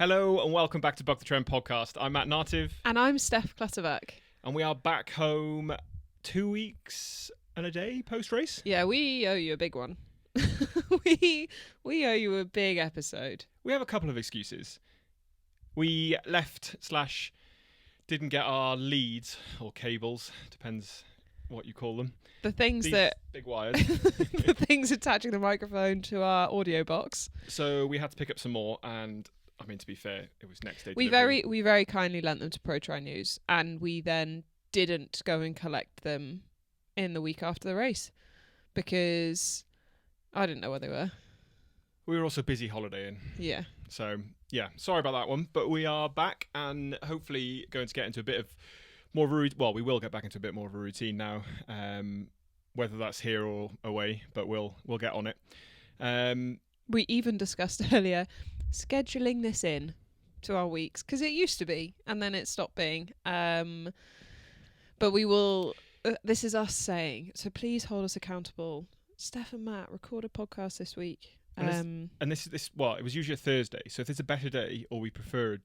Hello and welcome back to Buck the Trend podcast. I'm Matt Nartiv. And I'm Steph Clutterbuck. And we are back home 2 weeks and a day post-race. Yeah, we owe you a big one. we owe you a big episode. We have a couple of excuses. We left/didn't get our leads or cables, depends what you call them. The things These that... big wires. the things attaching the microphone to our audio box. So we had to pick up some more and... I mean, to be fair, it was next day. We very kindly lent them to Pro Tri News, and we then didn't go and collect them in the week after the race because I didn't know where they were. We were also busy holidaying. Yeah. So, yeah, sorry about that one. But we are back and hopefully going to get into a bit of more of a routine. Well, we will get back into a bit more of a routine now, whether that's here or away, but we'll get on it. We even discussed earlier scheduling this in to our weeks because it used to be and then it stopped being. But we will. This is us saying, so please hold us accountable. Steph and Matt, record a podcast this week. And this. Well, it was usually a Thursday, so if there's a better day, or we prefer,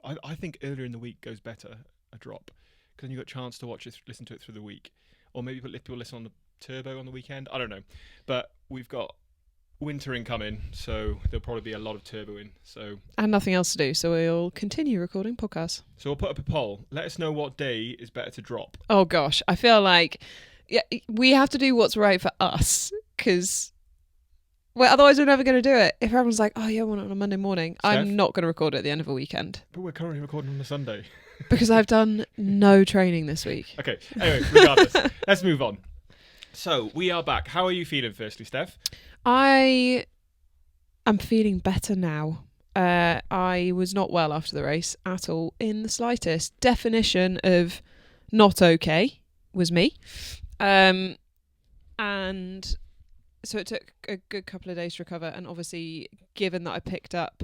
I think earlier in the week goes better. A drop, because then you got a chance to watch it, listen to it through the week, or maybe people listen on the turbo on the weekend. I don't know, but we've got winter incoming, so there'll probably be a lot of turbo in. And nothing else to do, so we'll continue recording podcasts. So we'll put up a poll. Let us know what day is better to drop. Oh gosh, I feel like we have to do what's right for us, because otherwise we're never going to do it. If everyone's like, oh yeah, I want it on a Monday morning, Steph? I'm not going to record it at the end of a weekend. But we're currently recording on a Sunday. Because I've done no training this week. Okay, anyway, regardless, let's move on. So we are back. How are you feeling firstly, Steph? I am feeling better now. I was not well after the race at all, in the slightest. Definition of not okay was me. And so it took a good couple of days to recover. And obviously, given that I picked up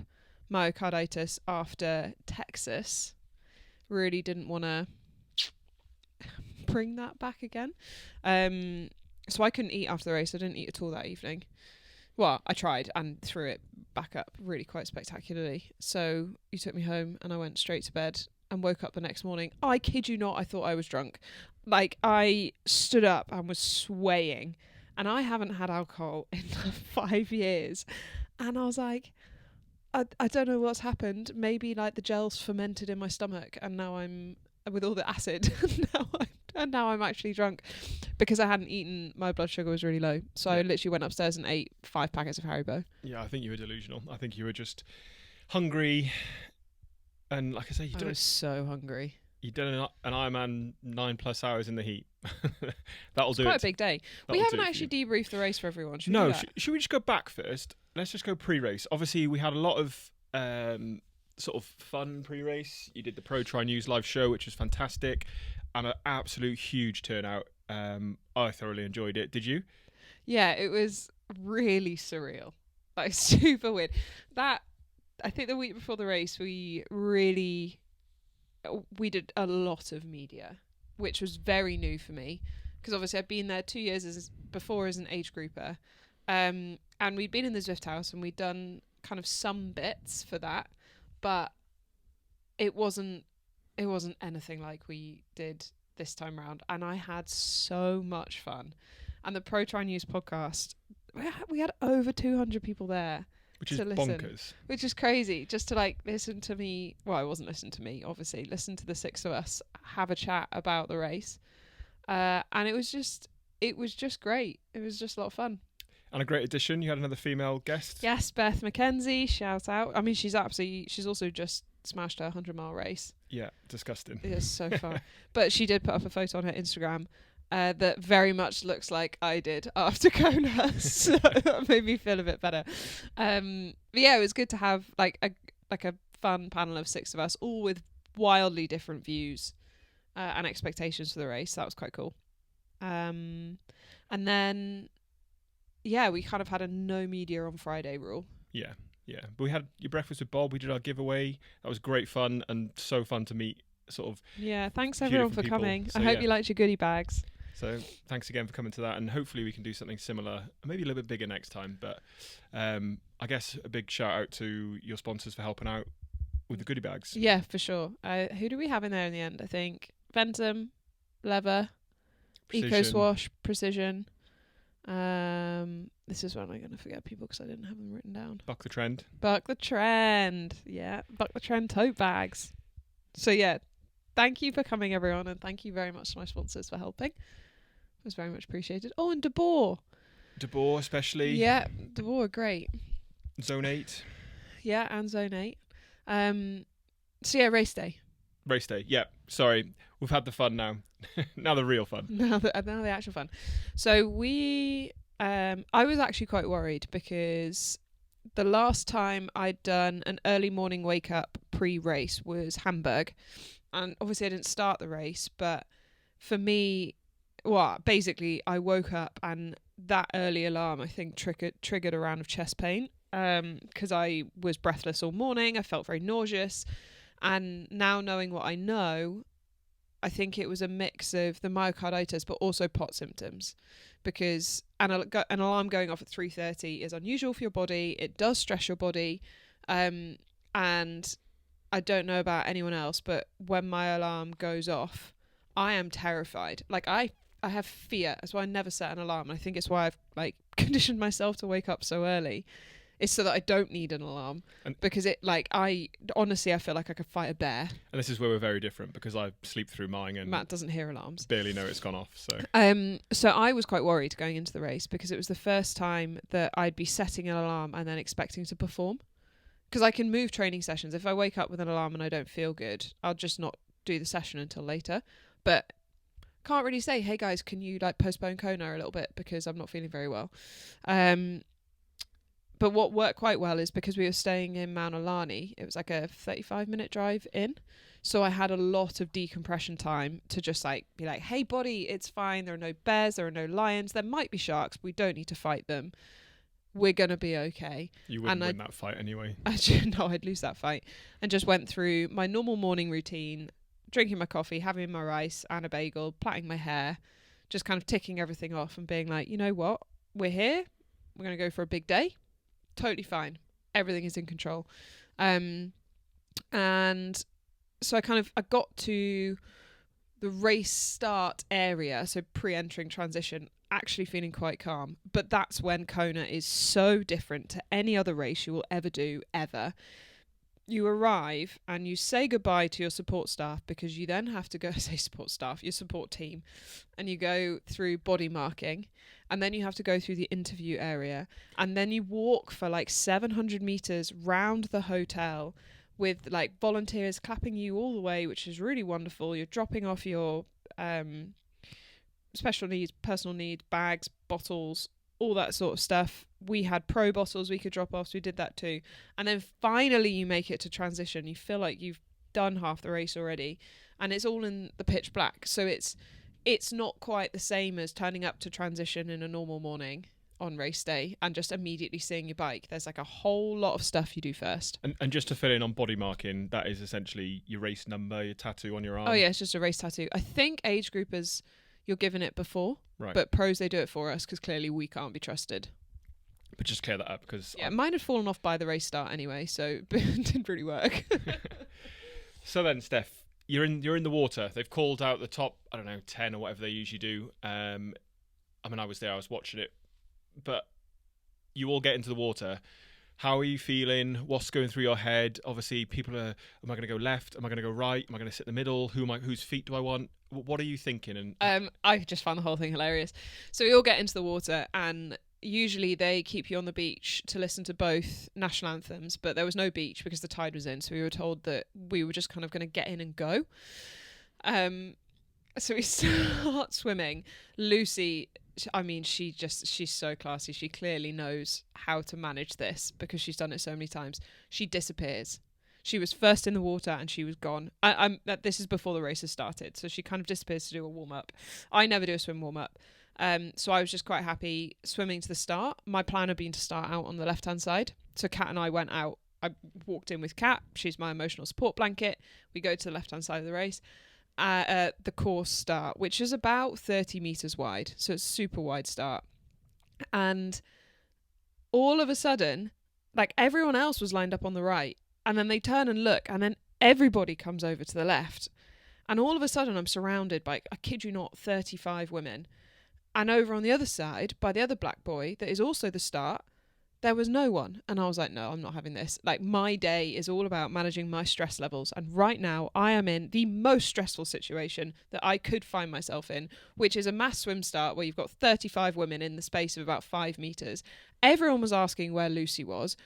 myocarditis after Texas, really didn't want to bring that back again. So I couldn't eat after the race. I didn't eat at all that evening. Well, I tried and threw it back up really quite spectacularly. So you took me home and I went straight to bed and woke up the next morning. I kid you not, I thought I was drunk. Like, I stood up and was swaying, and I haven't had alcohol in 5 years. And I was like, I don't know what's happened. Maybe like the gel's fermented in my stomach and now I'm with all the acid. now I'm actually drunk because I hadn't eaten. My blood sugar was really low, so I literally went upstairs and ate 5 packets of Haribo. Yeah, I think you were delusional. I think you were just hungry, and like I say, I was so hungry. You did an Ironman 9+ hours in the heat. That'll do it. Quite a big day. We haven't actually debriefed the race for everyone. Should we just go back first? Let's just go pre-race. Obviously, we had a lot of sort of fun pre-race. You did the Pro Tri News live show, which was fantastic, and an absolute huge turnout. I thoroughly enjoyed it. Did you? Yeah, it was really surreal. Like, super weird. I think the week before the race, we did a lot of media, which was very new for me, because obviously I'd been there 2 years before as an age grouper, and we'd been in the Zwift house and we'd done kind of some bits for that, but it wasn't anything like we did this time round, and I had so much fun. And the Pro Tri News podcast, we had over 200 people there. Which is bonkers. Which is crazy. Just to like listen to me. Well, it wasn't listen to me, obviously. Listen to the 6 of us have a chat about the race. And it was just great. It was just a lot of fun. And a great addition. You had another female guest. Yes, Beth McKenzie. Shout out. I mean, she's also just smashed her 100-mile race. Yeah, disgusting. It is so far. But she did put up a photo on her Instagram that very much looks like I did after Kona, so that made me feel a bit better. But yeah, it was good to have like a fun panel of 6 of us, all with wildly different views and expectations for the race. So that was quite cool. And then, yeah, we kind of had a no media on Friday rule. Yeah. But we had your breakfast with Bob. We did our giveaway. That was great fun and so fun to meet. Sort of. Yeah, thanks everyone for coming. So, I hope you liked your goodie bags. So thanks again for coming to that, and hopefully we can do something similar, maybe a little bit bigger next time. But I guess a big shout out to your sponsors for helping out with the goodie bags. Yeah, for sure. Who do we have in there in the end? I think Ventum, Lever, Eco Precision. Swash, Precision. This is when I'm going to forget people because I didn't have them written down. Buck the Trend. Buck the Trend. Yeah, Buck the Trend tote bags. So yeah, thank you for coming, everyone, and thank you very much to my sponsors for helping. It was very much appreciated. Oh, and De Boer. De Boer especially. Yeah, De Boer are great. Zone 8. Yeah, and Zone 8. So yeah, race day. Race day. Yeah. Sorry. We've had the fun now. Now the real fun. Now the actual fun. So I was actually quite worried because the last time I'd done an early morning wake up pre-race was Hamburg. And obviously I didn't start the race, but for me, basically I woke up and that early alarm, I think, triggered a round of chest pain because I was breathless all morning. I felt very nauseous. And now knowing what I know, I think it was a mix of the myocarditis, but also pot symptoms, because an alarm going off at 3:30 is unusual for your body. It does stress your body. And I don't know about anyone else, but when my alarm goes off, I am terrified. Like I have fear. That's why I never set an alarm. And I think it's why I've conditioned myself to wake up so early. It's so that I don't need an alarm, because I feel like I could fight a bear. And this is where we're very different, because I sleep through mine and Matt doesn't hear alarms. Barely know it's gone off. So I was quite worried going into the race because it was the first time that I'd be setting an alarm and then expecting to perform. Because I can move training sessions. If I wake up with an alarm and I don't feel good, I'll just not do the session until later. But can't really say, hey guys, can you postpone Kona a little bit because I'm not feeling very well. But what worked quite well is because we were staying in Mount Alani, it was like a 35-minute drive in. So I had a lot of decompression time to just be like, hey body, it's fine. There are no bears, there are no lions. There might be sharks, but we don't need to fight them. We're going to be okay. You wouldn't win that fight anyway. No, I'd lose that fight. And just went through my normal morning routine, drinking my coffee, having my rice and a bagel, plaiting my hair, just kind of ticking everything off and being like, you know what? We're here. We're going to go for a big day. Totally fine. Everything is in control. And so I got to the race start area, so pre-entering transition, actually feeling quite calm. But that's when Kona is so different to any other race you will ever do, ever. You arrive and you say goodbye to your support staff, because you then have to go your support team, and you go through body marking, and then you have to go through the interview area, and then you walk for 700 meters round the hotel with volunteers clapping you all the way, which is really wonderful. You're dropping off your special needs, personal need bags, bottles, all that sort of stuff. We had pro bottles we could drop off, so we did that too. And then finally you make it to transition. You feel like you've done half the race already, and it's all in the pitch black. So it's not quite the same as turning up to transition in a normal morning on race day and just immediately seeing your bike. There's a whole lot of stuff you do first. And just to fill in on body marking, that is essentially your race number, your tattoo on your arm. Oh yeah, it's just a race tattoo. I think age groupers, you're given it before. Right. But pros, they do it for us because clearly we can't be trusted. But just clear that up, because mine had fallen off by the race start anyway, so it didn't really work. So then, Steph, you're in the water. They've called out the top, 10 or whatever they usually do. I was there, I was watching it, but you all get into the water. How are you feeling? What's going through your head? Obviously, people are, am I going to go left? Am I going to go right? Am I going to sit in the middle? Whose feet do I want? What are you thinking? And I just found the whole thing hilarious. So we all get into the water, and usually they keep you on the beach to listen to both national anthems, but there was no beach because the tide was in, so we were told that we were just kind of going to get in and go. So we start swimming. Lucy, she's so classy. She clearly knows how to manage this because she's done it so many times. She disappears. She was first in the water and she was gone. This is before the race has started, so she kind of disappears to do a warm-up. I never do a swim warm-up. So I was just quite happy swimming to the start. My plan had been to start out on the left-hand side. So Kat and I went out. I walked in with Kat. She's my emotional support blanket. We go to the left-hand side of the race. The course start, which is about 30 meters wide. So it's a super wide start. And all of a sudden, everyone else was lined up on the right. And then they turn and look, and then everybody comes over to the left. And all of a sudden, I'm surrounded by, I kid you not, 35 women. And over on the other side, by the other black boy, that is also the start, there was no one. And I was like, no, I'm not having this. Like, my day is all about managing my stress levels. And right now, I am in the most stressful situation that I could find myself in, which is a mass swim start where you've got 35 women in the space of about 5 metres. Everyone was asking where Lucy was.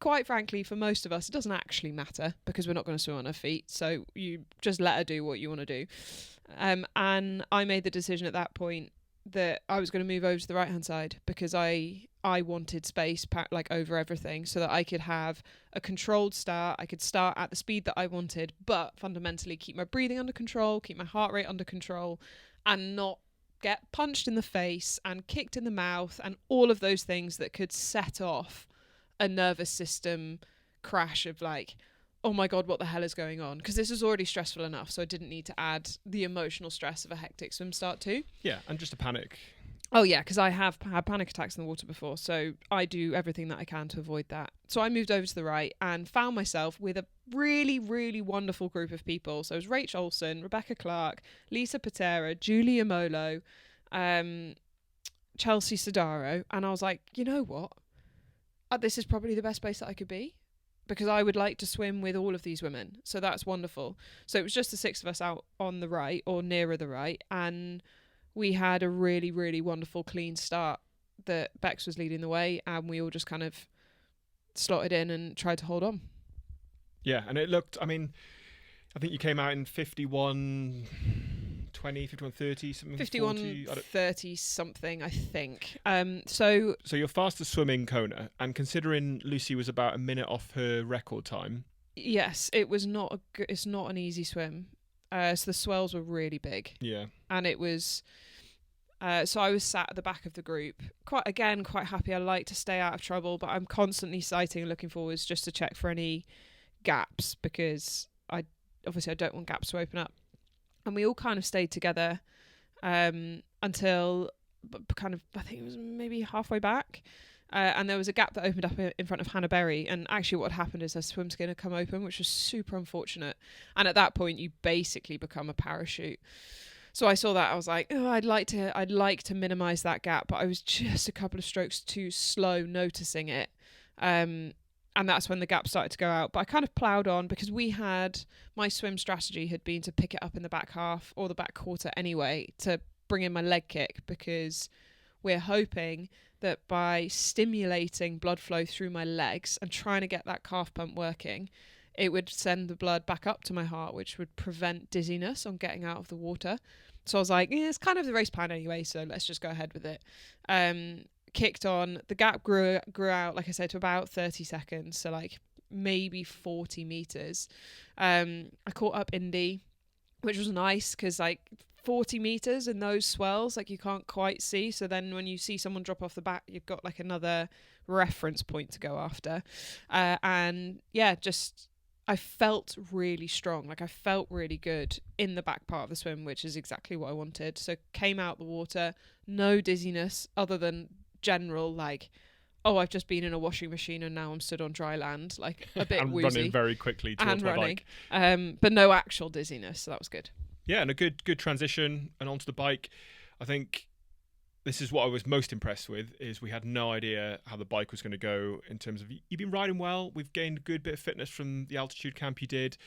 Quite frankly, for most of us, it doesn't actually matter because we're not going to swim on her feet. So you just let her do what you want to do. And I made the decision at that point that I was going to move over to the right-hand side because I wanted space like over everything so that I could have a controlled start. I could start at the speed that I wanted, but fundamentally keep my breathing under control, keep my heart rate under control, and not get punched in the face and kicked in the mouth and all of those things that could set off a nervous system crash of like, oh my God, what the hell is going on? Because this was already stressful enough, so I didn't need to add the emotional stress of a hectic swim start too. Yeah, and just a panic. Oh yeah, because I have had panic attacks in the water before, so I do everything that I can to avoid that. So I moved over to the right and found myself with a really, really wonderful group of people. So it was Rach Olsen, Rebecca Clark, Lisa Patera, Julia Molo, Chelsea Sodaro, and I was like, you know what? This is probably the best place that I could be because I would like to swim with all of these women. So that's wonderful. So it was just the 6 of us out on the right or nearer the right. And we had a really, really wonderful clean start that Bex was leading the way. And we all just kind of slotted in and tried to hold on. Yeah, and it looked, I mean, I think you came out in 51... 20, 51, 30, something. 51, 40, 30 something, I think. So your fastest swim in Kona, and considering Lucy was about a minute off her record time. Yes, it was not it's not an easy swim. So the swells were really big. Yeah. And it was, so I was sat at the back of the group, quite happy. I like to stay out of trouble, but I'm constantly sighting and looking forwards just to check for any gaps because I don't want gaps to open up. And we all kind of stayed together until kind of, I think it was maybe halfway back. And there was a gap that opened up in front of Hannah Berry. And actually what happened is her swim skin had come open, which was super unfortunate. And at that point, you basically become a parachute. So I saw that. I was like, oh, I'd like to minimise that gap. But I was just a couple of strokes too slow noticing it. And that's when the gap started to go out. But I kind of ploughed on because my swim strategy had been to pick it up in the back half or the back quarter anyway to bring in my leg kick because we're hoping that by stimulating blood flow through my legs and trying to get that calf pump working, it would send the blood back up to my heart, which would prevent dizziness on getting out of the water. So I was like, yeah, it's kind of the race plan anyway, so let's just go ahead with it. Kicked on, the gap grew out, like I said, to about 30 seconds, so like maybe 40 meters. I caught up Indy, which was nice because like 40 meters in those swells, like you can't quite see, so then when you see someone drop off the back, you've got like another reference point to go after. And yeah, just I felt really strong, like I felt really good in the back part of the swim, which is exactly what I wanted. So came out the water, no dizziness other than general like, oh, I've just been in a washing machine and now I'm stood on dry land, like a bit and woozy. Running very quickly towards my bike. But no actual dizziness, so that was good. Yeah, and a good transition and onto the bike. I think this is what I was most impressed with, is we had no idea how the bike was going to go in terms of, you've been riding well, we've gained a good bit of fitness from the altitude camp you did,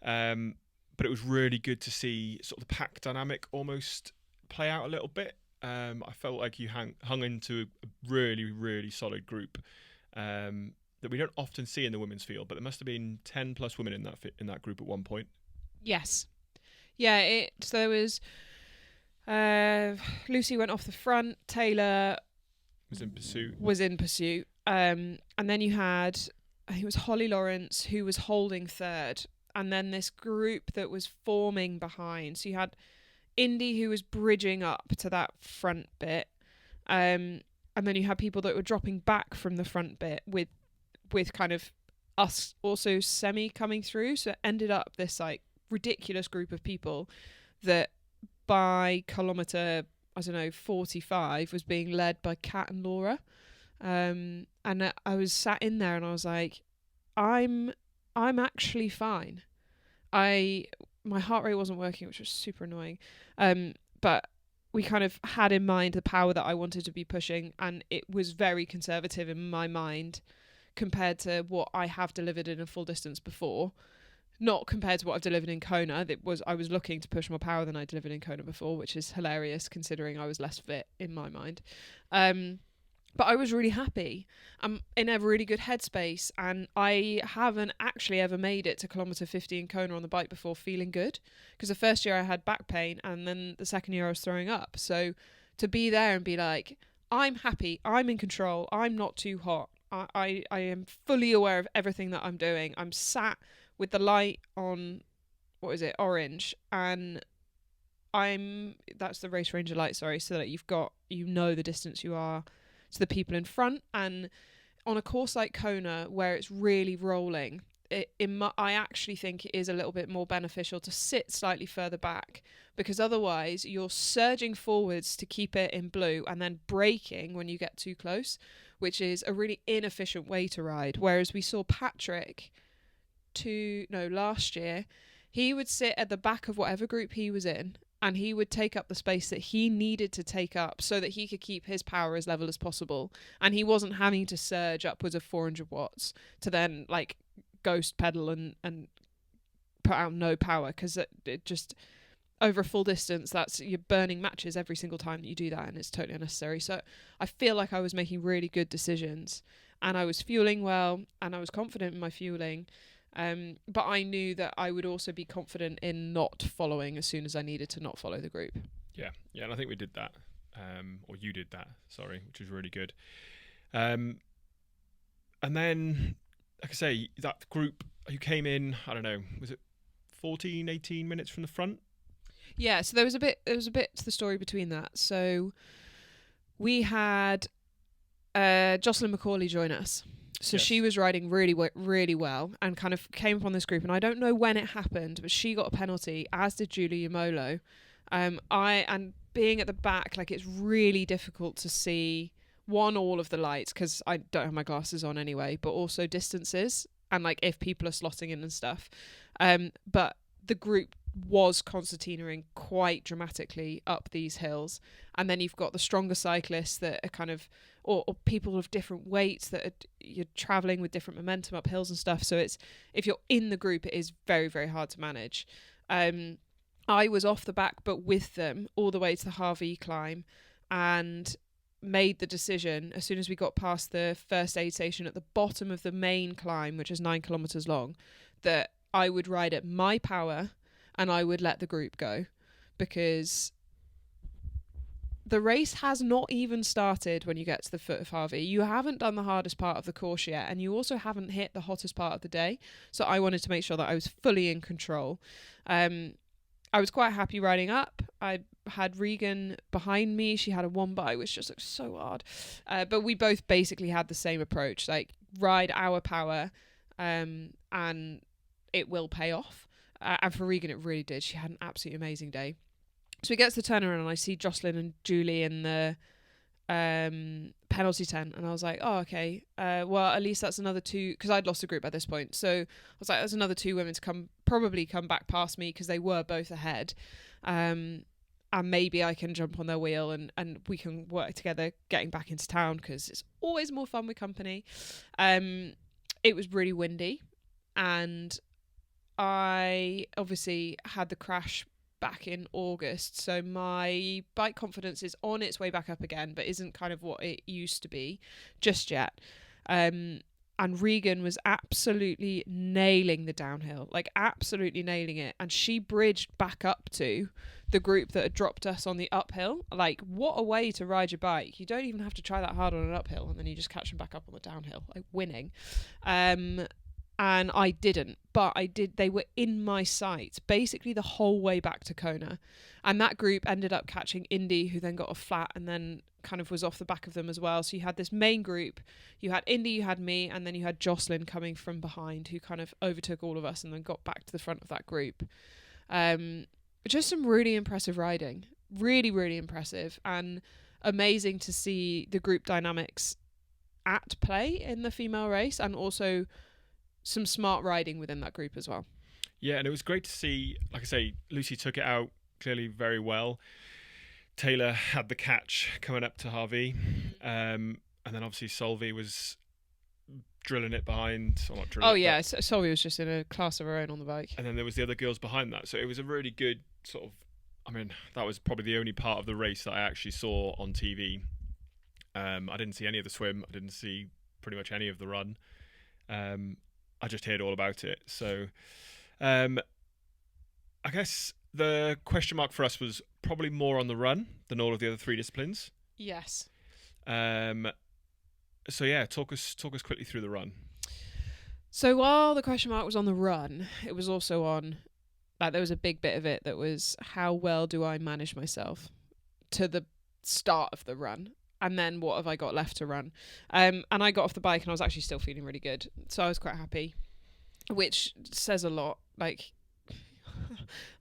but it was really good to see sort of the pack dynamic almost play out a little bit. I felt like you hung into a really, really solid group that we don't often see in the women's field, but there must have been 10 plus women in that group at one point. Yes. Yeah, so there was Lucy went off the front, Taylor was in pursuit. And then you had, I think it was Holly Lawrence who was holding third, and then this group that was forming behind. So you had Indy who was bridging up to that front bit, and then you had people that were dropping back from the front bit with kind of us also semi coming through. So it ended up this like ridiculous group of people that by kilometre, I don't know, 45 was being led by Kat and Laura. And I was sat in there and I was like, I'm I'm actually fine. My heart rate wasn't working, which was super annoying. But we kind of had in mind the power that I wanted to be pushing, and it was very conservative in my mind compared to what I have delivered in a full distance before. Not compared to what I've delivered in Kona. I was looking to push more power than I delivered in Kona before, which is hilarious considering I was less fit in my mind. But I was really happy. I'm in a really good headspace, and I haven't actually ever made it to kilometre 50 in Kona on the bike before feeling good, because the first year I had back pain, and then the second year I was throwing up. So to be there and be like, I'm happy, I'm in control, I'm not too hot, I am fully aware of everything that I'm doing. I'm sat with the light on, what is it, orange, and that's the race ranger light, sorry, so that you know the distance you are to the people in front. And on a course like Kona, where it's really rolling, I actually think it is a little bit more beneficial to sit slightly further back, because otherwise you're surging forwards to keep it in blue and then braking when you get too close, which is a really inefficient way to ride. Whereas we saw Patrick last year, he would sit at the back of whatever group he was in, and he would take up the space that he needed to take up so that he could keep his power as level as possible. And he wasn't having to surge upwards of 400 watts to then like ghost pedal and put out no power, because it just, over a full distance, you're burning matches every single time that you do that, and it's totally unnecessary. So I feel like I was making really good decisions, and I was fueling well, and I was confident in my fueling. But I knew that I would also be confident in not following as soon as I needed to not follow the group. Yeah, and I think we did that, or you did that, sorry, which was really good. And then, like I say, that group, you came in, I don't know, was it 14, 18 minutes from the front? Yeah, so there was a bit to the story between that. So we had Jocelyn McCauley join us. So Yes. she was riding really well, and kind of came upon this group, and I don't know when it happened, but she got a penalty, as did Julie Yamolo. And being at the back, like, it's really difficult to see all of the lights, because I don't have my glasses on anyway, but also distances and like if people are slotting in and stuff. But the group was concertinaing quite dramatically up these hills, and then you've got the stronger cyclists that are kind of, or people of different weights that you're traveling with different momentum up hills and stuff. So it's, if you're in the group, it is very, very hard to manage. I was off the back but with them all the way to the Hawai'i climb, and made the decision as soon as we got past the first aid station at the bottom of the main climb, which is 9 kilometers long, that I would ride at my power and I would let the group go, because the race has not even started when you get to the foot of Hawai'i. You haven't done the hardest part of the course yet, and you also haven't hit the hottest part of the day. So I wanted to make sure that I was fully in control. I was quite happy riding up. I had Regan behind me. She had a one by, which just looked so hard. But we both basically had the same approach, like ride our power, and it will pay off. And for Regan, it really did. She had an absolutely amazing day. So we get to the turnaround, and I see Jocelyn and Julie in the penalty tent, and I was like, oh, okay. Well, at least that's another two, because I'd lost the group by this point. So I was like, there's another two women to probably come back past me, because they were both ahead. And maybe I can jump on their wheel and we can work together getting back into town, because it's always more fun with company. It was really windy, and I obviously had the crash back in August, so my bike confidence is on its way back up again, but isn't kind of what it used to be just yet. And Regan was absolutely nailing the downhill, like absolutely nailing it, and she bridged back up to the group that had dropped us on the uphill. Like, what a way to ride your bike. You don't even have to try that hard on an uphill, and then you just catch them back up on the downhill, like winning. And I didn't, but I did. They were in my sight basically the whole way back to Kona, and that group ended up catching Indy, who then got a flat and then kind of was off the back of them as well. So you had this main group, you had Indy, you had me, and then you had Jocelyn coming from behind, who kind of overtook all of us and then got back to the front of that group. Just some really impressive riding, really, really impressive, and amazing to see the group dynamics at play in the female race, and also some smart riding within that group as well. Yeah, and it was great to see, like I say, Lucy took it out clearly very well. Taylor had the catch coming up to Harvey. And then obviously Solvi was drilling it behind. Or not drilling Oh it, yeah, Solvi was just in a class of her own on the bike. and then there was the other girls behind that. So it was a really good sort of, I mean, that was probably the only part of the race that I actually saw on TV. I didn't see any of the swim. I didn't see pretty much any of the run. I just heard all about it. So I guess the question mark for us was probably more on the run than all of the other three disciplines. Yes. So yeah, talk us quickly through the run. So while the question mark was on the run, it was also on, like, there was a big bit of it that was, how well do I manage myself to the start of the run? And then what have I got left to run? And I got off the bike and I was actually still feeling really good. So I was quite happy, which says a lot. Like,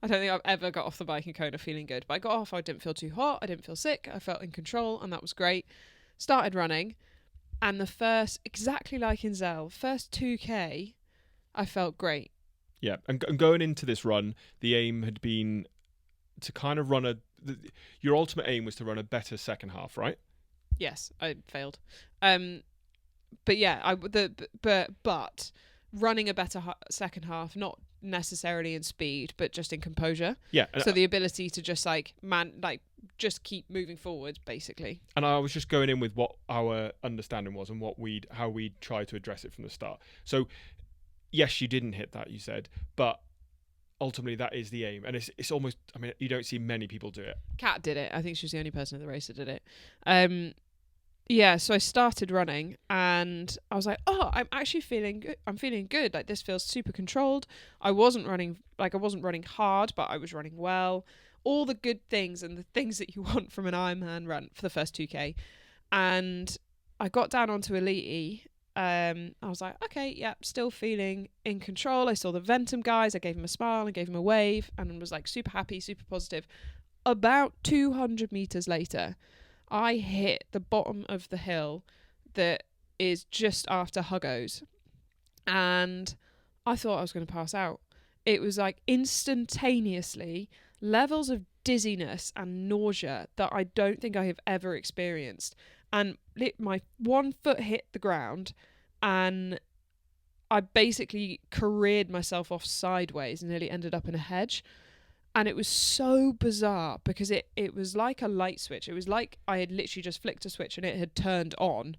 I don't think I've ever got off the bike in Kona feeling good. But I got off, I didn't feel too hot, I didn't feel sick, I felt in control, and that was great. Started running, and the first, exactly like in Zell, first 2K, I felt great. Yeah, and going into this run, the aim had been to kind of run your ultimate aim was to run a better second half, right? Yes, I failed. But yeah, but running a better second half, not necessarily in speed, but just in composure. Yeah. So the ability to just just keep moving forward, basically. And I was just going in with what our understanding was and how we'd try to address it from the start. So yes, you didn't hit that, you said, but ultimately that is the aim. And it's almost, I mean, you don't see many people do it. Kat did it. I think she was the only person in the race that did it. Yeah, so I started running and I was like, oh, I'm actually feeling good. I'm feeling good. Like, this feels super controlled. I wasn't running hard, but I was running well. All the good things and the things that you want from an Ironman run for the first 2K. And I got down onto Elite. I was like, okay, yeah, still feeling in control. I saw the Ventum guys. I gave him a smile and gave him a wave and was like super happy, super positive. About 200 meters later, I hit the bottom of the hill that is just after Huggos, and I thought I was going to pass out. It was like instantaneously levels of dizziness and nausea that I don't think I have ever experienced. And my one foot hit the ground and I basically careered myself off sideways and nearly ended up in a hedge. And it was so bizarre because it was like a light switch. It was like I had literally just flicked a switch and it had turned on,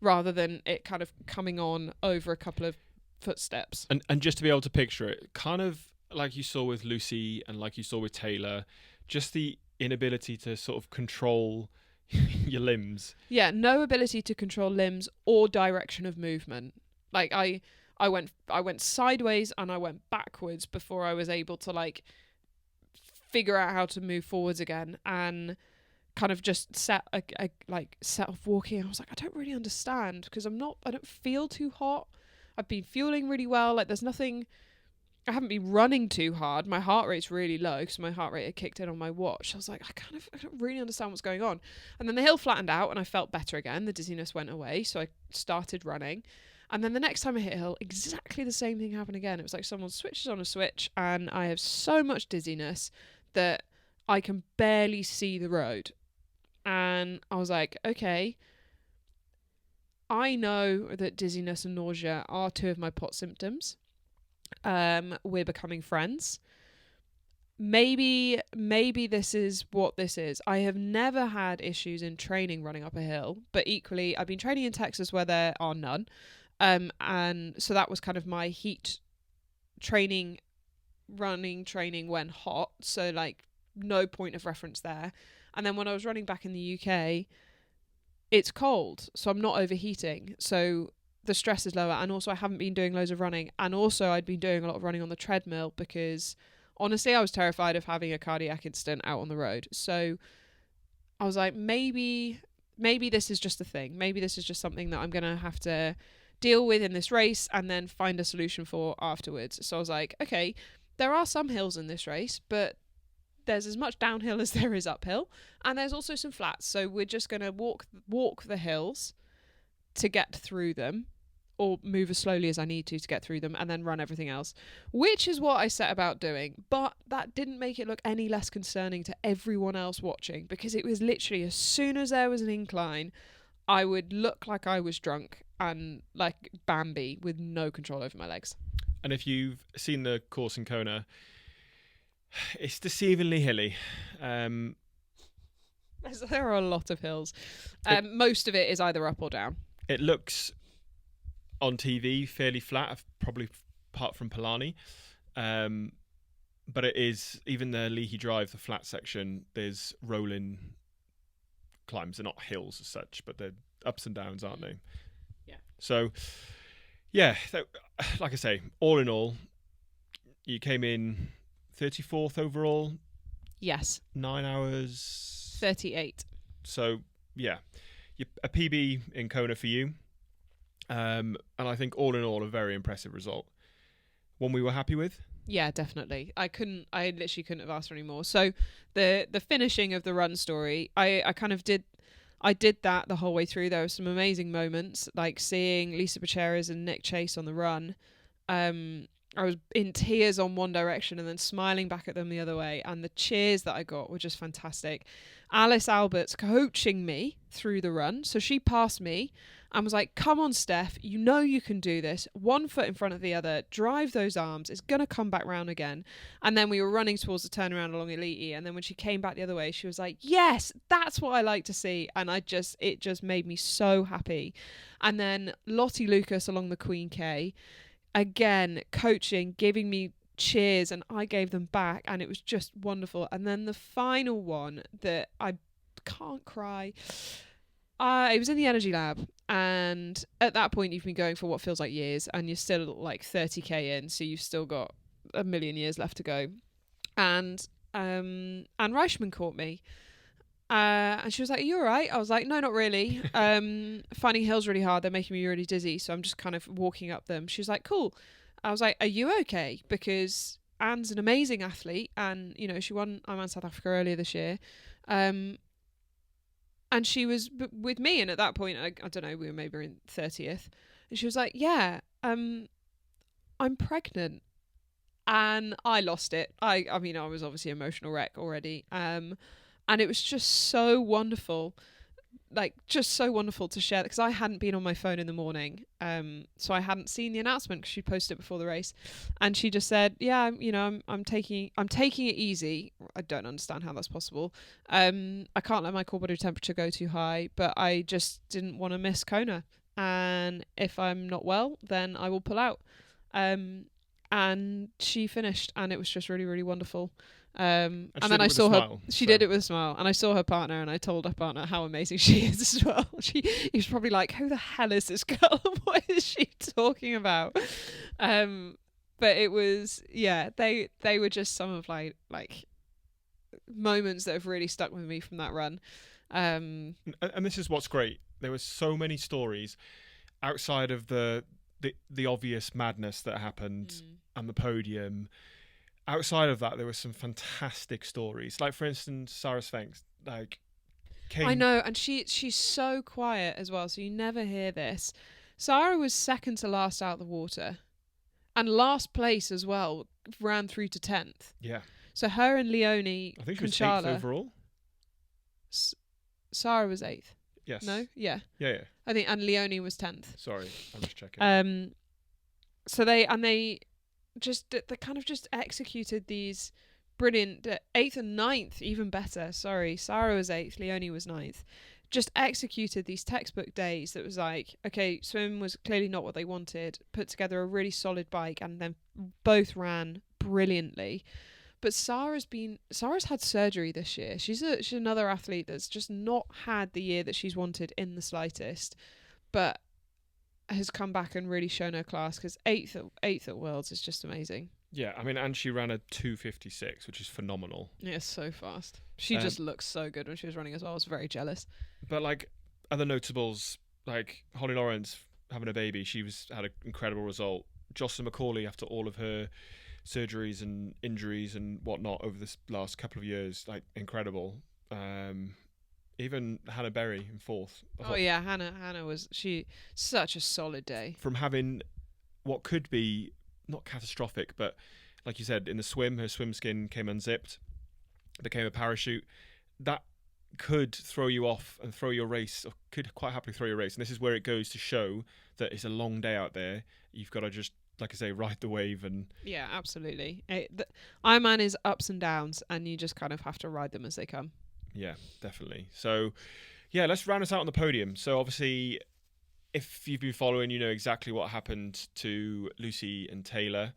rather than it kind of coming on over a couple of footsteps. And just to be able to picture it, kind of like you saw with Lucy and like you saw with Taylor, just the inability to sort of control your limbs. Yeah, no ability to control limbs or direction of movement. Like I went sideways and I went backwards before I was able to like figure out how to move forwards again, and kind of just set off walking. I was like, I don't really understand because I don't feel too hot. I've been fueling really well. Like, there's nothing, I haven't been running too hard. My heart rate's really low because my heart rate had kicked in on my watch. I was like, I don't really understand what's going on. And then the hill flattened out and I felt better again. The dizziness went away. So I started running. And then the next time I hit a hill, exactly the same thing happened again. It was like someone switches on a switch and I have so much dizziness that I can barely see the road. And I was like, okay, I know that dizziness and nausea are two of my POT symptoms. We're becoming friends. Maybe this is what this is. I have never had issues in training running up a hill, but equally I've been training in Texas where there are none. And so that was kind of my heat training, running training when hot. So like no point of reference there. And then when I was running back in the UK, it's cold, so I'm not overheating. So the stress is lower. And also I haven't been doing loads of running. And also I'd been doing a lot of running on the treadmill because honestly, I was terrified of having a cardiac incident out on the road. So I was like, maybe this is just a thing. Maybe this is just something that I'm going to have to deal with in this race and then find a solution for afterwards. So I was like, okay, there are some hills in this race, but there's as much downhill as there is uphill. And there's also some flats. So we're just going to walk the hills to get through them. or move as slowly as I need to get through them, and then run everything else, which is what I set about doing. But that didn't make it look any less concerning to everyone else watching, because it was literally as soon as there was an incline, I would look like I was drunk and like Bambi with no control over my legs. And if you've seen the course in Kona, it's deceivingly hilly. There are a lot of hills. Most of it is either up or down. It looks on TV fairly flat, probably apart from Palani. But it is, even the Leahy Drive, the flat section, there's rolling climbs. They're not hills as such, but they're ups and downs, aren't they? Yeah. So, yeah, like I say, all in all, you came in 34th overall. Yes. 9 hours. 38. So, yeah, a PB in Kona for you. And I think all in all, a very impressive result. One we were happy with. Yeah, definitely. I literally couldn't have asked for any more. So the finishing of the run story, I kind of did that the whole way through. There were some amazing moments, like seeing Lisa Pacheras and Nick Chase on the run. I was in tears on one direction and then smiling back at them the other way. And the cheers that I got were just fantastic. Alice Albert's coaching me through the run. So she passed me and was like, come on, Steph, you know you can do this. One foot in front of the other, drive those arms. It's going to come back round again. And then we were running towards the turnaround along Elite. And then when she came back the other way, she was like, yes, that's what I like to see. And it just made me so happy. And then Lottie Lucas along the Queen K, again, coaching, giving me cheers, and I gave them back, and it was just wonderful. And then the final one that I can't cry, it was in the Energy Lab, and at that point you've been going for what feels like years, and you're still like 30k in, so you've still got a million years left to go. And Anne Reichman caught me, and she was like, are you all right? I was like, no, not really. Finding hills really hard. They're making me really dizzy. So I'm just kind of walking up them. She was like, cool. I was like, are you okay? Because Anne's an amazing athlete. And, you know, she won Ironman South Africa earlier this year. And she was with me. And at that point, I don't know, we were maybe in 30th. And she was like, yeah, I'm pregnant. And I lost it. I mean, I was obviously an emotional wreck already. And it was just so wonderful, just so wonderful to share, because I hadn't been on my phone in the morning, so I hadn't seen the announcement because she posted it before the race, and she just said, "Yeah, I'm taking it easy." I don't understand how that's possible. I can't let my core body temperature go too high, but I just didn't want to miss Kona, and if I'm not well, then I will pull out. And she finished, and it was just really, really wonderful. And then I saw her. She did it with a smile, and I saw her partner, and I told her partner how amazing she is as well. He was probably like, "Who the hell is this girl? What is she talking about?" But it was, yeah, they were just some of like moments that have really stuck with me from that run. And this is what's great. There were so many stories outside of the obvious madness that happened and the podium. Outside of that, there were some fantastic stories. Like, for instance, Sarah Sphinx. I know, and she's so quiet as well, so you never hear this. Sarah was second to last out of the water, and last place as well, ran through to 10th. Yeah. So her and Leonie, I think she was 8th overall. Sarah was 8th. Yes. No? Yeah. Yeah. I think, and Leonie was 10th. Sorry, I'm just checking. So they kind of just executed these brilliant 8th and 9th, even better. Sorry, Sarah was 8th, Leonie was 9th. Just executed these textbook days that was like, okay, swim was clearly not what they wanted, put together a really solid bike, and then both ran brilliantly. But Sarah's had surgery this year. She's another athlete that's just not had the year that she's wanted in the slightest, but has come back and really shown her class, because 8th at Worlds is just amazing. Yeah, I mean, and she ran a 2:56, which is phenomenal. Yeah, so fast. She just looks so good when she was running as well. I was very jealous. But like other notables, like Holly Lawrence having a baby, had an incredible result. Jocelyn Macaulay, after all of her surgeries and injuries and whatnot over this last couple of years, like incredible. Even Hannah Berry in fourth. Oh yeah, Hannah was such a solid day. From having what could be not catastrophic, but like you said, in the swim, her swim skin came unzipped, became a parachute. That could throw you off and throw your race, or could quite happily throw your race. And this is where it goes to show that it's a long day out there. You've got to just, like I say, ride the wave. And yeah, absolutely. Ironman is ups and downs, and you just kind of have to ride them as they come. Yeah, definitely. So, yeah, let's round us out on the podium. So, obviously, if you've been following, you know exactly what happened to Lucy and Taylor.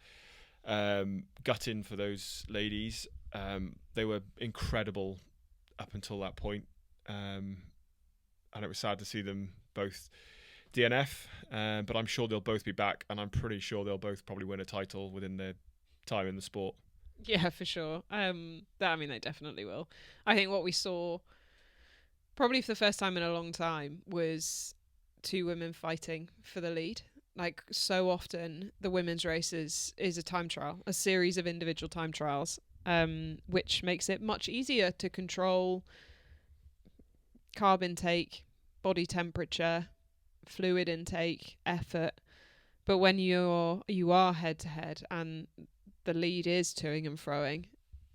Gutting for those ladies. They were incredible up until that point. And it was sad to see them both DNF. But I'm sure they'll both be back. And I'm pretty sure they'll both probably win a title within their time in the sport. Yeah, for sure. They definitely will. I think what we saw, probably for the first time in a long time, was two women fighting for the lead. Like, so often, the women's race is a time trial, a series of individual time trials, which makes it much easier to control carb intake, body temperature, fluid intake, effort. But when you are head to head and the lead is toing and froing,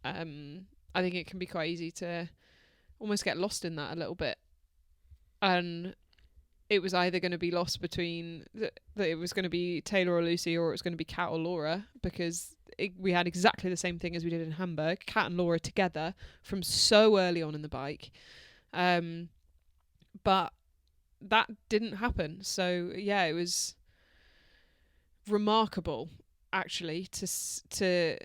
I think it can be quite easy to almost get lost in that a little bit. And it was either going to be lost between that it was going to be Taylor or Lucy, or it was going to be Kat or Laura, because we had exactly the same thing as we did in Hamburg. Kat and Laura together from so early on in the bike. But that didn't happen. So yeah, it was remarkable, actually, to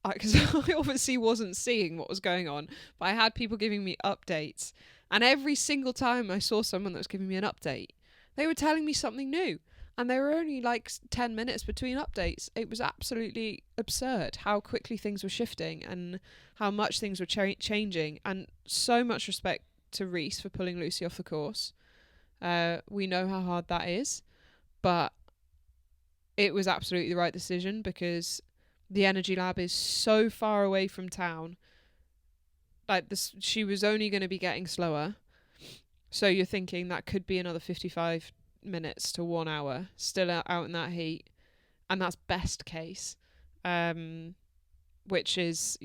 because I obviously wasn't seeing what was going on, but I had people giving me updates, and every single time I saw someone that was giving me an update, they were telling me something new, and there were only like 10 minutes between updates. It was absolutely absurd how quickly things were shifting and how much things were changing. And so much respect to Reese for pulling Lucy off the course. We know how hard that is, but it was absolutely the right decision, because the energy lab is so far away from town. Like, she was only going to be getting slower. So you're thinking that could be another 55 minutes to 1 hour still out in that heat. And that's best case. Which is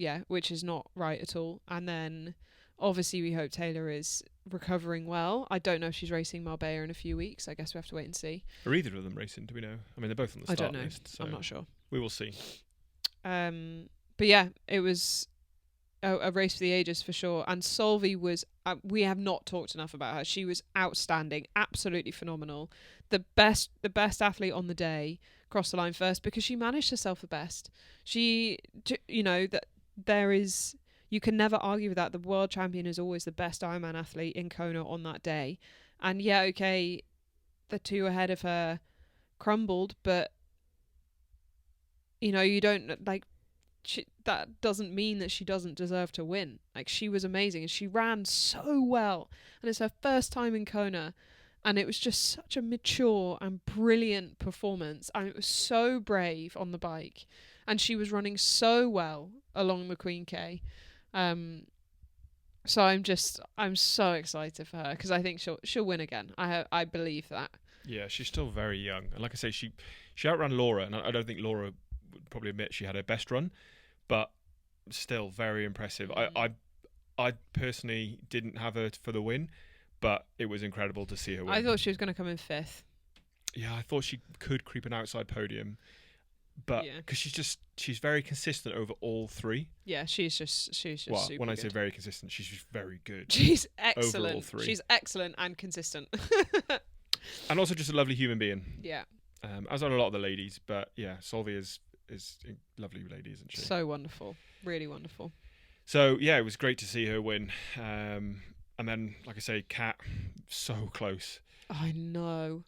not right at all. And then obviously we hope Taylor is recovering well. I don't know if she's racing Marbella in a few weeks. I guess we have to wait and see. Are either of them racing? Do we know? I mean, they're both on the start I don't know. list. So I'm not sure. We will see. But yeah, it was a race for the ages for sure. And Solvi was, we have not talked enough about her. She was outstanding, absolutely phenomenal. The best athlete on the day, crossed the line first because she managed herself the best. She, that there is, you can never argue with that. The world champion is always the best Ironman athlete in Kona on that day. And yeah, okay, the two ahead of her crumbled, but you don't, like, that doesn't mean that she doesn't deserve to win. Like, she was amazing and she ran so well, and it's her first time in Kona, and it was just such a mature and brilliant performance, and it was so brave on the bike, and she was running so well along the Queen K. So I'm so excited for her, because I think she'll win again. I believe that. Yeah, she's still very young, and like I say, she outran Laura, and I don't think Laura would probably admit she had her best run, but still very impressive. I personally didn't have her for the win, but it was incredible to see her win. I thought she was going to come in 5th. Yeah, I thought she could creep an outside podium, but because she's very consistent over all three. Yeah, she's just well, super when I good. say very consistent, she's just very good. She's excellent. Over all three. She's excellent and consistent. And also just a lovely human being. Yeah. As are a lot of the ladies, but yeah, Solvi is a lovely lady, isn't she? So wonderful. Really wonderful. So yeah, it was great to see her win. And then, like I say, Kat, so close. I know,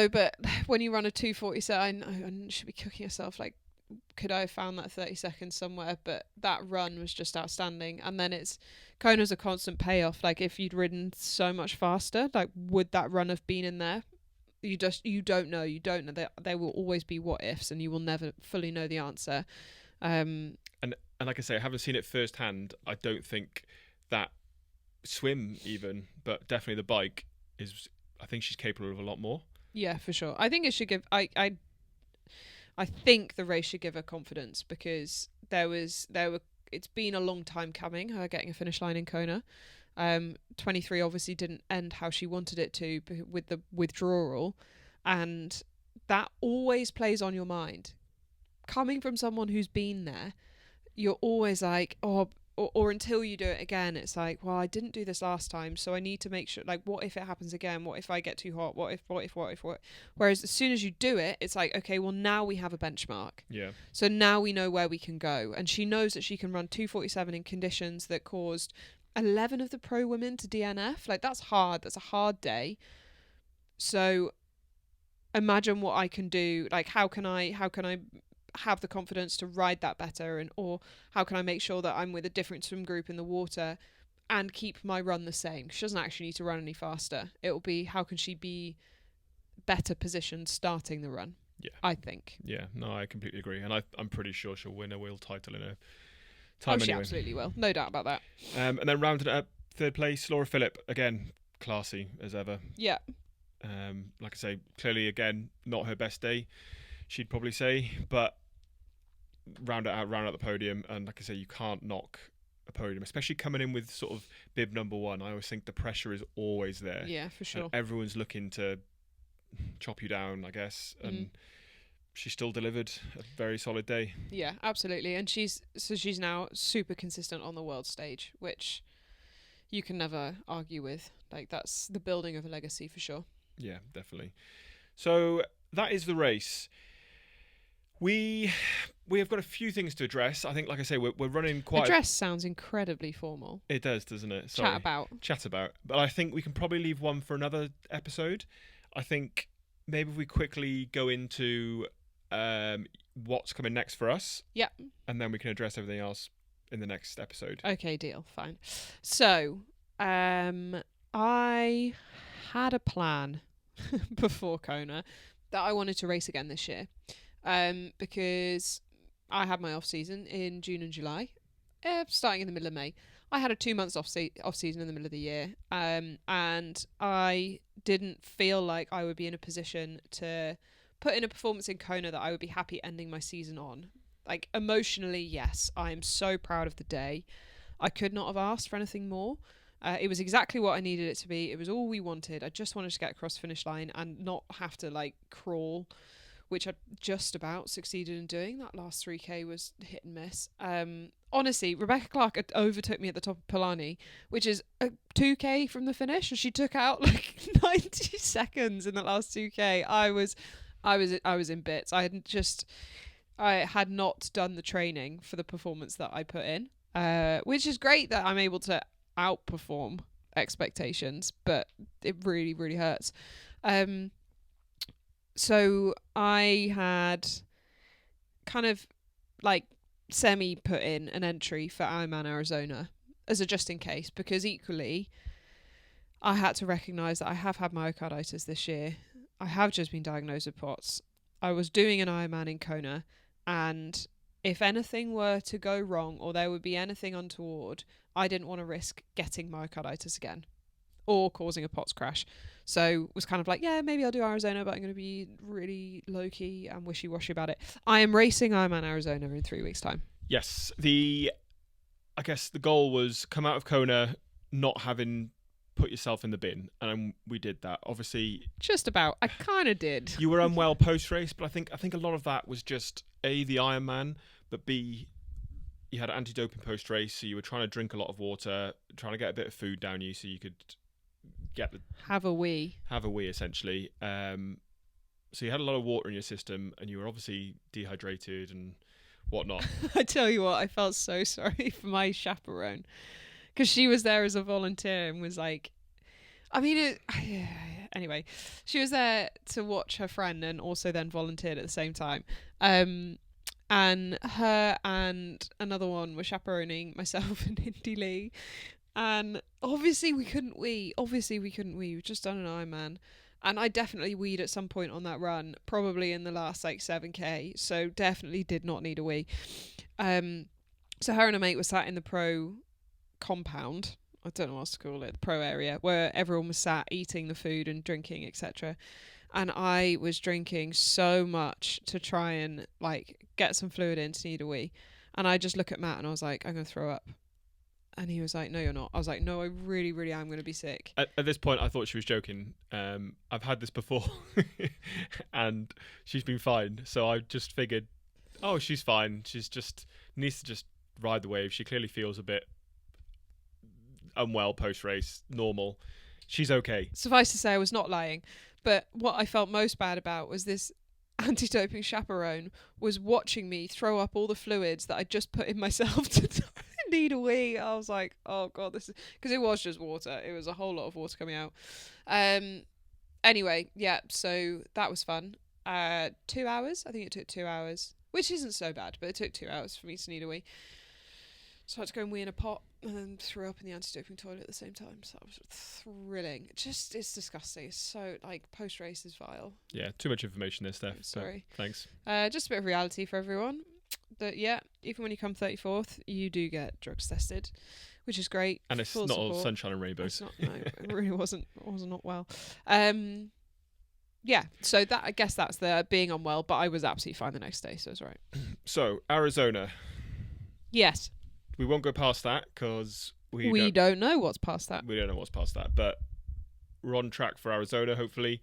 but when you run a 2:47, I know I should be kicking yourself. Like, could I have found that 30 seconds somewhere? But that run was just outstanding. And then Kona's a constant payoff. Like, if you'd ridden so much faster, like, would that run have been in there? You don't know. You don't know. There will always be what ifs, and you will never fully know the answer. And like I say, I haven't seen it firsthand. I don't think that swim even, but definitely the bike is. I think she's capable of a lot more. Yeah, for sure. I think it should give. I think the race should give her confidence, because there were. It's been a long time coming, her getting a finish line in Kona. 23 obviously didn't end how she wanted it to with the withdrawal, and that always plays on your mind. Coming from someone who's been there, you're always like, oh, or until you do it again, it's like, well, I didn't do this last time, so I need to make sure, like, what if it happens again? What if I get too hot? What if? Whereas as soon as you do it, it's like, okay, well, now we have a benchmark. Yeah. So now we know where we can go. And she knows that she can run 2:47 in conditions that caused 11 of the pro women to DNF. Like, that's hard. That's a hard day. So imagine what I can do. Like, how can I have the confidence to ride that better, and or how can I make sure that I'm with a different swim group in the water and keep my run the same? She doesn't actually need to run any faster. It will be, how can she be better positioned starting the run? Yeah, I think. Yeah, no, I completely agree, and I'm pretty sure she'll win a world title in her time. She anyway. Absolutely will, no doubt about that. And then rounded up third place, Laura Phillip, again classy as ever. Yeah. Like I say, clearly again not her best day, she'd probably say, but round out the podium. And like I say, you can't knock a podium, especially coming in with sort of bib number one. I always think the pressure is always there. Yeah, for sure. And everyone's looking to chop you down, I guess. And she still delivered a very solid day. Yeah, absolutely. And she's now super consistent on the world stage, which you can never argue with. Like, that's the building of a legacy for sure. Yeah, definitely. So that is the race. We have got a few things to address. I think, like I say, we're running quite... Address sounds incredibly formal. It does, doesn't it? Sorry. Chat about. But I think we can probably leave one for another episode. I think maybe if we quickly go into what's coming next for us. Yep. And then we can address everything else in the next episode. Okay, deal. Fine. So, I had a plan before Kona that I wanted to race again this year. Because I had my off season in June and July, starting in the middle of May. I had a 2 months off season in the middle of the year, and I didn't feel like I would be in a position to put in a performance in Kona that I would be happy ending my season on. Like, emotionally, yes, I am so proud of the day. I could not have asked for anything more. It was exactly what I needed it to be. It was all we wanted. I just wanted to get across the finish line and not have to, like, crawl, which I just about succeeded in doing. That last 3K was hit and miss. Honestly, Rebecca Clark overtook me at the top of Palani, which is a 2K from the finish, and she took out like 90 seconds in the last 2K. I was in bits. I had not done the training for the performance that I put in, which is great that I'm able to outperform expectations, but it really, really hurts. So I had kind of like semi put in an entry for Ironman Arizona as a just in case, because equally I had to recognise that I have had myocarditis this year. I have just been diagnosed with POTS. I was doing an Ironman in Kona, and if anything were to go wrong or there would be anything untoward, I didn't want to risk getting myocarditis again or causing a POTS crash. So was kind of like, yeah, maybe I'll do Arizona, but I'm going to be really low-key and wishy-washy about it. I am racing Ironman Arizona in 3 weeks' time. Yes. I guess the goal was come out of Kona not having put yourself in the bin, and we did that. Obviously... Just about. I kind of did. You were unwell post-race, but I think a lot of that was just, A, the Ironman, but B, you had anti-doping post-race, so you were trying to drink a lot of water, trying to get a bit of food down you so you could... have a wee essentially. So you had a lot of water in your system, and you were obviously dehydrated and whatnot. I tell you what, I felt so sorry for my chaperone, because she was there as a volunteer and was like, anyway, she was there to watch her friend and also then volunteered at the same time. And her and another one were chaperoning myself and Indy Lee. And obviously we couldn't wee. We've just done an Ironman. And I definitely weed at some point on that run, probably in the last like 7K. So definitely did not need a wee. So her and a mate were sat in the pro compound, I don't know what to call it, the pro area, where everyone was sat eating the food and drinking, etc. And I was drinking so much to try and like get some fluid in to need a wee. And I just look at Matt and I was like, I'm going to throw up. And he was like, no, you're not. I was like, no, I really, really am going to be sick. At this point, I thought she was joking. I've had this before, and she's been fine. So I just figured, oh, she's fine. She's just needs to just ride the wave. She clearly feels a bit unwell post-race. Normal. She's okay. Suffice to say, I was not lying. But what I felt most bad about was this anti-doping chaperone was watching me throw up all the fluids that I just put in myself to need a wee. I was like, oh God, this is... Because it was just water. It was a whole lot of water coming out. Anyway, yeah, so that was fun. 2 hours? I think it took 2 hours. Which isn't so bad, but it took 2 hours for me to need a wee. So I had to go and wee in a pot and threw up in the anti-doping toilet at the same time. So that was thrilling. It's disgusting. It's so, like, post-race is vile. Yeah, too much information there, Steph. Sorry. So, thanks. Just a bit of reality for everyone. That, yeah, even when you come 34th, you do get drugs tested, which is great. And it's not all sunshine and rainbows. No, it really wasn't not well. Yeah, so that I guess that's the being unwell, but I was absolutely fine the next day, so it was all right. So, Arizona. Yes. We won't go past that because we don't know what's past that. We don't know what's past that, but we're on track for Arizona, hopefully.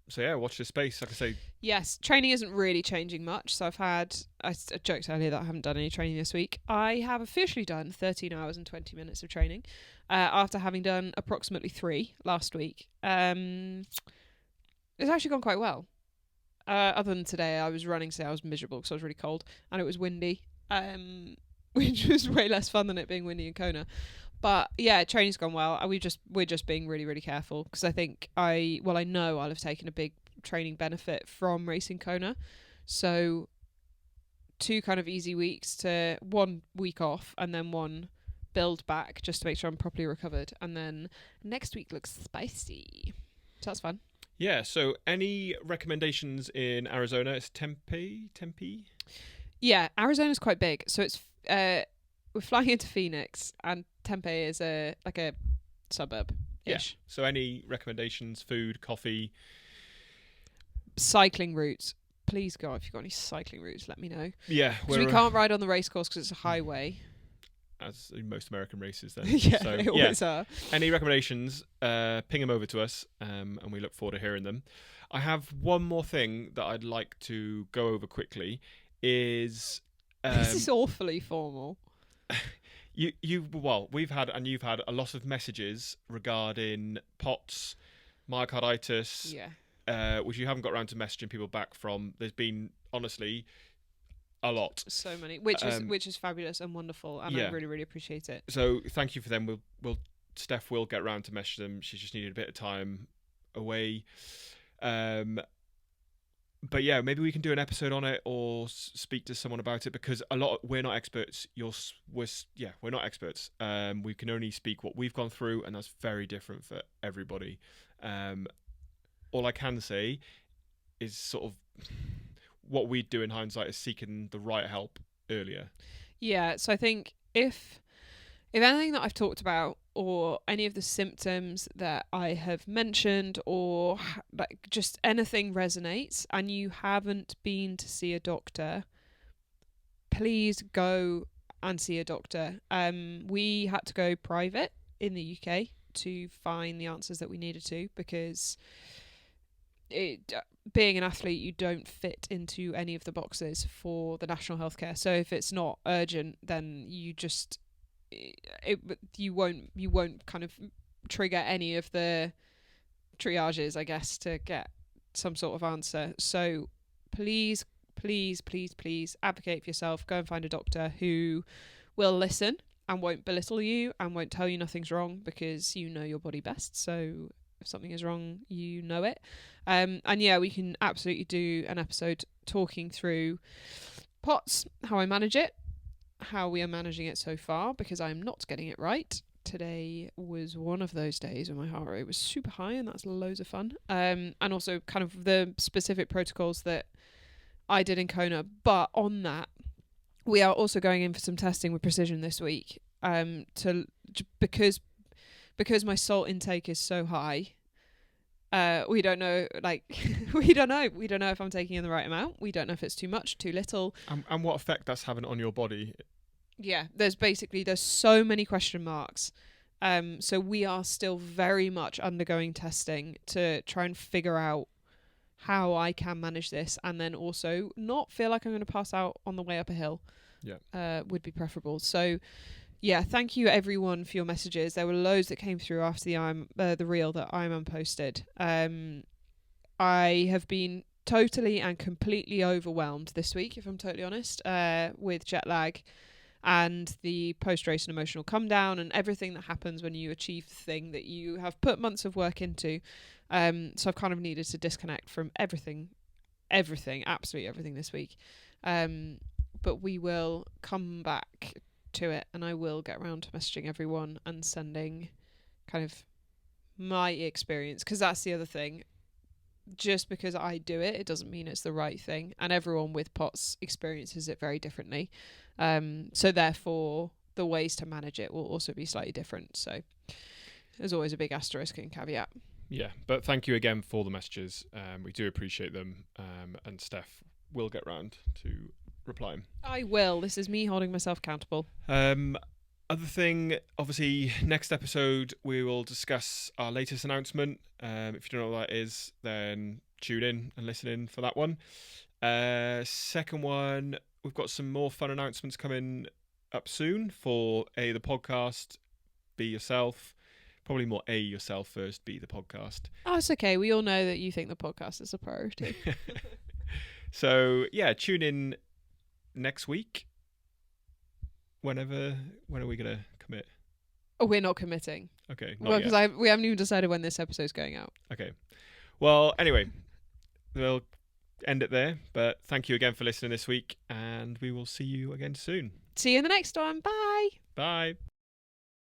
So yeah, watch this space, like I say. Yes, training isn't really changing much. So I joked earlier that I haven't done any training this week. I have officially done 13 hours and 20 minutes of training after having done approximately 3 last week. It's actually gone quite well. Other than today, I was running, so I was miserable because I was really cold and it was windy, which was way less fun than it being windy in Kona. But yeah, training's gone well. We're just being really, really careful because I think I know I'll have taken a big training benefit from racing Kona. So 2 kind of easy weeks to 1 week off and then 1 build back just to make sure I'm properly recovered. And then next week looks spicy. So that's fun. Yeah, so any recommendations in Arizona? It's Tempe? Yeah, Arizona's quite big. So it's we're flying into Phoenix and Tempe is a suburb-ish. Yeah. So any recommendations? Food, coffee? Cycling routes. Please, God, if you've got any cycling routes, let me know. Yeah. Because we can't ride on the race course because it's a highway. As in most American races then. Yeah, so, it always are. Any recommendations, ping them over to us and we look forward to hearing them. I have one more thing that I'd like to go over quickly is... this is awfully formal. We've had and you've had a lot of messages regarding POTS, myocarditis, which you haven't got around to messaging people back from. There's been honestly a lot, so many, which is fabulous and wonderful, and I really, really appreciate it. So thank you for them. Steph will get around to message them. She's just needed a bit of time away. But yeah, maybe we can do an episode on it or speak to someone about it because we're not experts. We're not experts. We can only speak what we've gone through, and that's very different for everybody. All I can say is sort of what we'd do in hindsight is seeking the right help earlier. Yeah. So I think if anything that I've talked about or any of the symptoms that I have mentioned or like just anything resonates and you haven't been to see a doctor, please go and see a doctor. We had to go private in the UK to find the answers that we needed to because being an athlete, you don't fit into any of the boxes for the national healthcare. So if it's not urgent, then you just... you won't kind of trigger any of the triages, I guess, to get some sort of answer. So please advocate for yourself. Go and find a doctor who will listen and won't belittle you and won't tell you nothing's wrong because you know your body best. So if something is wrong, you know it. And yeah, we can absolutely do an episode talking through POTS, how I manage it, how we are managing it so far, because I'm not getting it right. Today was one of those days when my heart rate was super high, and that's loads of fun. And also kind of the specific protocols that I did in Kona. But on that, we are also going in for some testing with Precision this week. because my salt intake is so high. We don't know, like, we don't know if I'm taking in the right amount. We don't know if it's too much, too little. And what effect that's having on your body. Yeah, there's so many question marks. So we are still very much undergoing testing to try and figure out how I can manage this, and then also not feel like I'm going to pass out on the way up a hill. Yeah. Would be preferable. So yeah, thank you everyone for your messages. There were loads that came through after the reel that Ironman posted. I have been totally and completely overwhelmed this week, if I'm totally honest, with jet lag and the post-race and emotional come down and everything that happens when you achieve the thing that you have put months of work into. So I've kind of needed to disconnect from everything, absolutely everything this week. But we will come back to it, and I will get around to messaging everyone and sending kind of my experience, because that's the other thing. Just because I do it, it doesn't mean it's the right thing, and everyone with POTS experiences it very differently. So therefore, the ways to manage it will also be slightly different. So there's always a big asterisk and caveat. Yeah, but thank you again for the messages. We do appreciate them, and Steph will get round to replying. I will. This is me holding myself accountable. Other thing, obviously, next episode we will discuss our latest announcement. If you don't know what that is, then tune in and listen in for that one. Second one, we've got some more fun announcements coming up soon for the podcast, B yourself. Probably more A yourself first, B the podcast. Oh, it's okay. We all know that you think the podcast is a priority. So yeah, tune in next week. When are we gonna commit? Oh, we're not committing. Okay. Well, because we haven't even decided when this episode's going out. Okay. Well, anyway, we'll end it there. But thank you again for listening this week, and we will see you again soon. See you in the next one. Bye. Bye.